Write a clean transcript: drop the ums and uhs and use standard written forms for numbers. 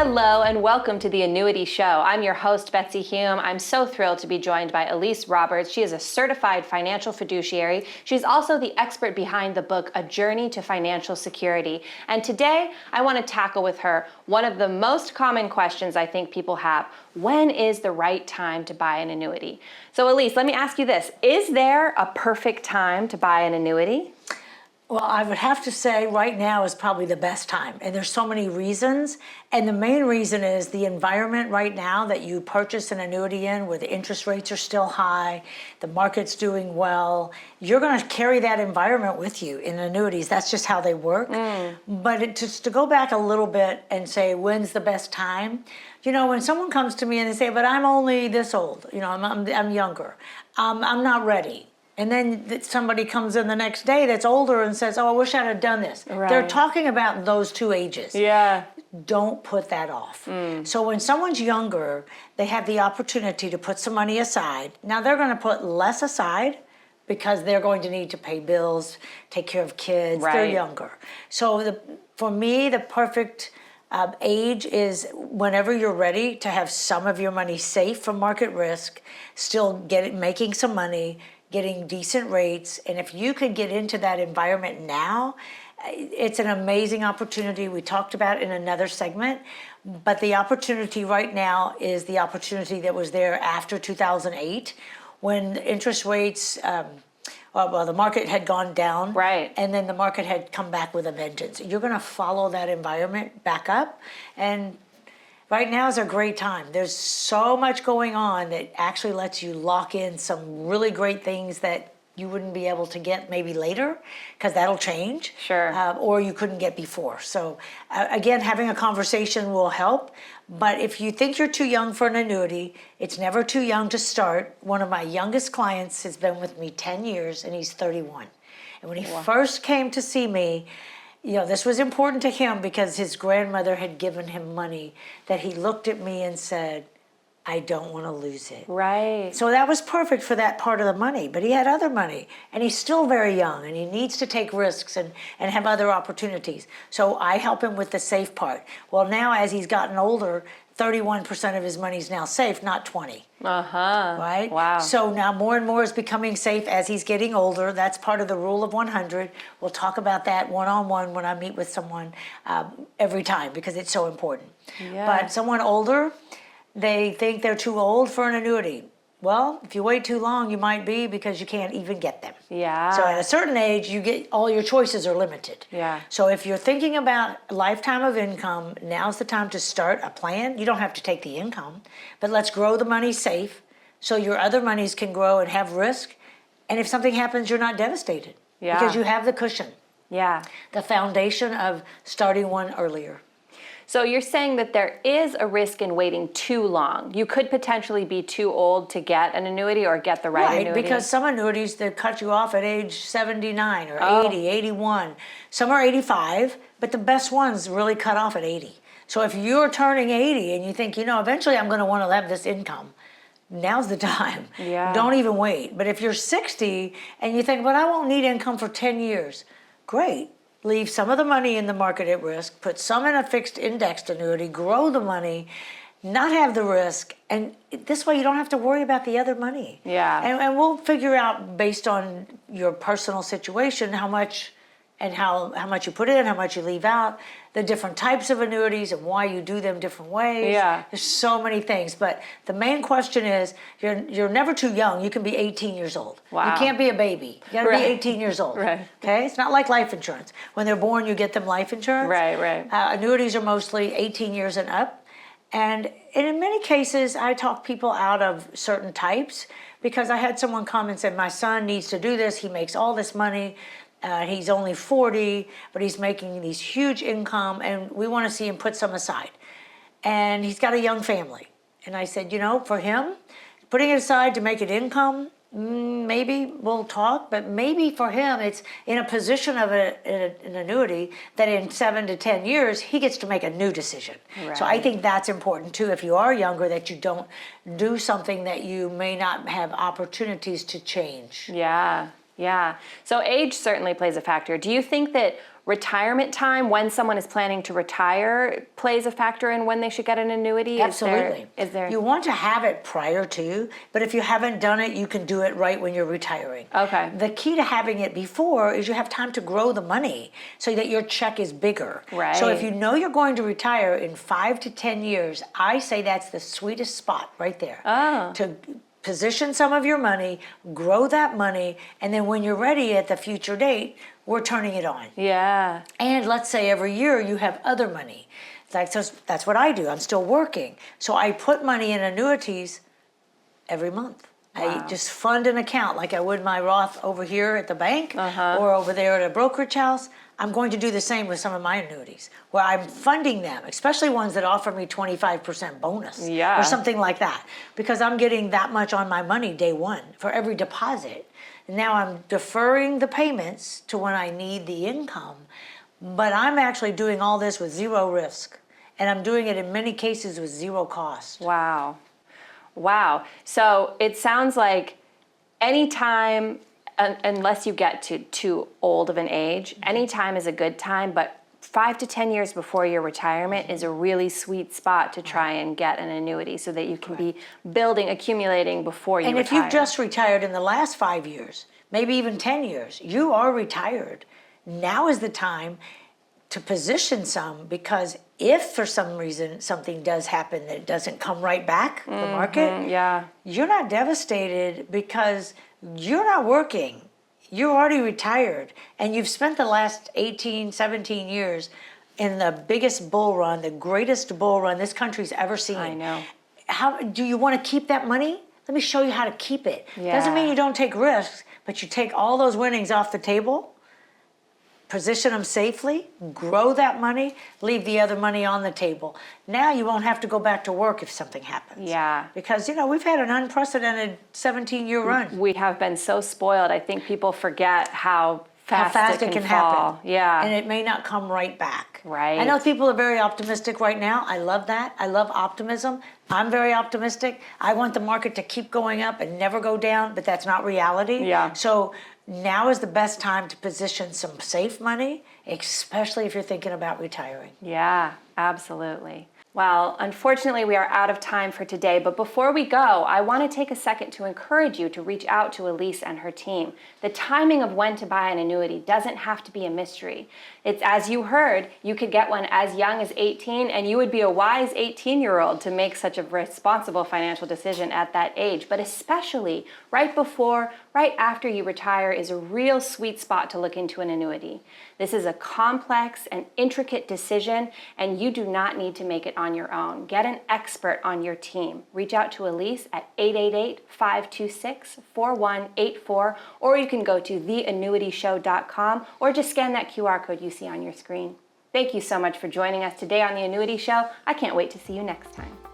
Hello and welcome to the Annuity Show. I'm your host, Betsy Hulme. I'm so thrilled to be joined by Elise Roberts. She is a certified financial fiduciary. She's also the expert behind the book, A Journey to Financial Security. And today, I want to tackle with her one of the most common questions I think people have. When is the right time to buy an annuity? So Elise, let me ask you this. Is there a perfect time to buy an annuity? Well, I would have to say right now is probably the best time. And there's so many reasons. And the main reason is the environment right now that you purchase an annuity in, where the interest rates are still high, the market's doing well. You're going to carry that environment with you in annuities. That's just how they work. But just to go back a little bit and say, when's the best time? You know, when someone comes to me and they say, but I'm only this old, you know, I'm younger, I'm not ready. And then somebody comes in the next day that's older and says, oh, I wish I'd have done this. Right. They're talking about those two ages. Yeah. Don't put that off. So when someone's younger, they have the opportunity to put some money aside. Now they're going to put less aside because they're going to need to pay bills, take care of kids. Right. They're younger. So for me, the perfect age is whenever you're ready to have some of your money safe from market risk, still making some money, getting decent rates. And if you could get into that environment now, it's an amazing opportunity. We talked about it in another segment, but the opportunity right now is the opportunity that was there after 2008 when interest rates, well, the market had gone down, right, and then the market had come back with a vengeance. You're going to follow that environment back up, and right now is a great time. There's so much going on that actually lets you lock in some really great things that you wouldn't be able to get maybe later, because that'll change. Sure. Or you couldn't get before. So again, having a conversation will help. But if you think you're too young for an annuity, it's never too young to start. One of my youngest clients has been with me 10 years, and he's 31. And when he first came to see me, you know, this was important to him because his grandmother had given him money that he looked at me and said, I don't want to lose it. Right. So that was perfect for that part of the money, but he had other money and he's still very young and he needs to take risks and have other opportunities. So I help him with the safe part. Well, now as he's gotten older, 31% of his money is now safe, not 20. Right? Wow. So now more and more is becoming safe as he's getting older. That's part of the rule of 100. We'll talk about that one-on-one when I meet with someone every time because it's so important. Yeah. But someone older, they think they're too old for an annuity. Well, if you wait too long, you might be because you can't even get them. Yeah. So at a certain age, all your choices are limited. Yeah. So if you're thinking about a lifetime of income, now's the time to start a plan. You don't have to take the income, but let's grow the money safe so your other monies can grow and have risk. And if something happens, you're not devastated. Yeah. Because you have the cushion. Yeah. The foundation of starting one earlier. So you're saying that there is a risk in waiting too long. You could potentially be too old to get an annuity or get the right annuity. Because some annuities, they cut you off at age 79 or 80, 81. Some are 85, but the best ones really cut off at 80. So if you're turning 80 and you think, you know, eventually I'm going to want to have this income, now's the time. Yeah. Don't even wait. But if you're 60 and you think, but I won't need income for 10 years, great. Leave some of the money in the market at risk, put some in a fixed indexed annuity, grow the money, not have the risk, and this way you don't have to worry about the other money. Yeah. And we'll figure out based on your personal situation how much and how much you put in, how much you leave out, the different types of annuities and why you do them different ways. Yeah. There's so many things. But the main question is, you're never too young. You can be 18 years old. Wow. You can't be a baby. You gotta be 18 years old. Right. Okay? It's not like life insurance. When they're born, you get them life insurance. Right. Annuities are mostly 18 years and up. And in many cases, I talk people out of certain types because I had someone come and said, my son needs to do this. He makes all this money. He's only 40, but he's making these huge income, and we want to see him put some aside. And he's got a young family. And I said, you know, for him, putting it aside to make an income, maybe we'll talk, but maybe for him, it's in a position of an annuity that in 7 to 10 years, he gets to make a new decision. Right. So I think that's important too, if you are younger, that you don't do something that you may not have opportunities to change. Yeah. So age certainly plays a factor. Do you think that retirement time, when someone is planning to retire, plays a factor in when they should get an annuity? Absolutely. Is there? You want to have it prior to, but if you haven't done it, you can do it right when you're retiring. Okay. The key to having it before is you have time to grow the money so that your check is bigger. Right. So if you know you're going to retire in 5 to 10 years, I say that's the sweetest spot right there. Oh. To position some of your money, grow that money, and then when you're ready at the future date, we're turning it on. Yeah. And let's say every year you have other money. So that's what I do. I'm still working. So I put money in annuities every month. Wow. I just fund an account like I would my Roth over here at the bank or over there at a brokerage house. I'm going to do the same with some of my annuities where I'm funding them, especially ones that offer me 25% bonus or something like that, because I'm getting that much on my money day one for every deposit. Now I'm deferring the payments to when I need the income, but I'm actually doing all this with zero risk, and I'm doing it in many cases with zero cost. Wow. Wow. So it sounds like anytime, unless you get to too old of an age, any time is a good time, but 5 to 10 years before your retirement is a really sweet spot to try and get an annuity so that you can be building, accumulating before you retire. And if you've just retired in the last 5 years, maybe even 10 years, you are retired. Now is the time to position some, because if for some reason something does happen that it doesn't come right back, the market, you're not devastated because you're not working. You're already retired, and you've spent the last 18, 17 years in the biggest bull run, the greatest bull run this country's ever seen. I know. How do you want to keep that money? Let me show you how to keep it. Doesn't mean you don't take risks, but you take all those winnings off the table, position them safely, grow that money, leave the other money on the table. Now you won't have to go back to work if something happens. Yeah. Because, we've had an unprecedented 17-year run. We have been so spoiled. I think people forget how fast it can fall. happen. Yeah. And it may not come right back. Right. I know people are very optimistic right now. I love that. I love optimism. I'm very optimistic. I want the market to keep going up and never go down, but that's not reality. Yeah. So now is the best time to position some safe money, especially if you're thinking about retiring. Yeah, absolutely. Well, unfortunately, we are out of time for today, but before we go, I want to take a second to encourage you to reach out to Elise and her team. The timing of when to buy an annuity doesn't have to be a mystery. It's, as you heard, you could get one as young as 18, and you would be a wise 18-year-old to make such a responsible financial decision at that age. But especially right before, right after you retire is a real sweet spot to look into an annuity. This is a complex and intricate decision, and you do not need to make it on your own. Get an expert on your team. Reach out to Elise at 888-526-4184, or you can go to theannuityshow.com or just scan that QR code you see on your screen. Thank you so much for joining us today on The Annuity Show. I can't wait to see you next time.